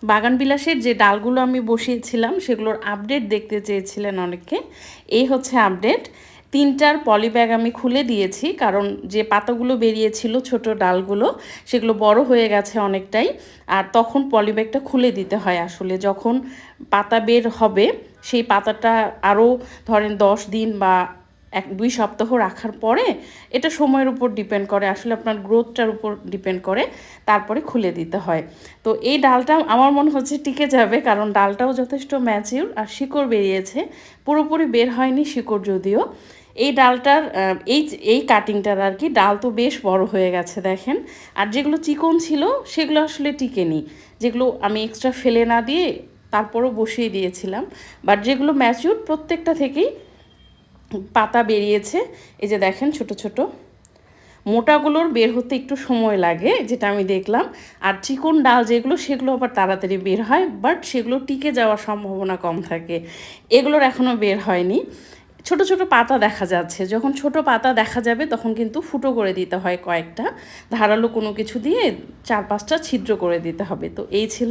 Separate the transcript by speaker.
Speaker 1: বাগান বিলাসের যে ডালগুলো আমি বসিয়েছিলাম সেগুলোর আপডেট দেখতে চেয়েছিলেন অনেকে। এই হচ্ছে আপডেট। 3টার পলি ব্যাগ আমি খুলে দিয়েছি, কারণ যে পাতাগুলো বেরিয়েছিল ছোট ডালগুলো সেগুলো বড় হয়ে গেছে অনেকটাই। আর তখন পলি ব্যাগটা খুলে দিতে হয় আসলে, যখন পাতা বের হবে সেই পাতাটা আরও ধরেন 10 দিন বা 1-2 সপ্তাহ রাখার পরে, এটা সময়ের উপর ডিপেন্ড করে, আসলে আপনার গ্রোথটার উপর ডিপেন্ড করে, তারপরে খুলে দিতে হয়। তো এই ডালটা আমার মনে হচ্ছে টিকে যাবে, কারণ ডালটাও যথেষ্ট ম্যাচিউর আর শিকড় বেরিয়েছে, পুরোপুরি বের হয়নি শিকড় যদিও। এই ডালটার এই এই কাটিংটার আর কি, ডাল তো বেশ বড় হয়ে গেছে দেখেন। আর যেগুলো চিকন ছিল সেগুলো আসলে টিকেনি, যেগুলো আমি এক্সট্রা ফেলে না দিয়ে তারপরও বসিয়ে দিয়েছিলাম। বাট যেগুলো ম্যাচিউর প্রত্যেকটা থেকেই পাতা বেরিয়েছে। এই যে দেখেন ছোট ছোট। মোটাগুলোর বের হতে একটু সময় লাগে, যেটা আমি দেখলাম। আর চিকন ডাল যেগুলো সেগুলো আবার তাড়াতাড়ি বের হয়, বাট সেগুলো টিকে যাওয়ার সম্ভাবনা কম থাকে। এগুলোর এখনও বের হয়নি। ছোট ছোট পাতা দেখা যাচ্ছে, যখন ছোট পাতা দেখা যাবে তখন কিন্তু ফুটো করে দিতে হয় কয়েকটা, ধারালো কোনো কিছু দিয়ে 4-5টা ছিদ্র করে দিতে হবে। তো এই ছিল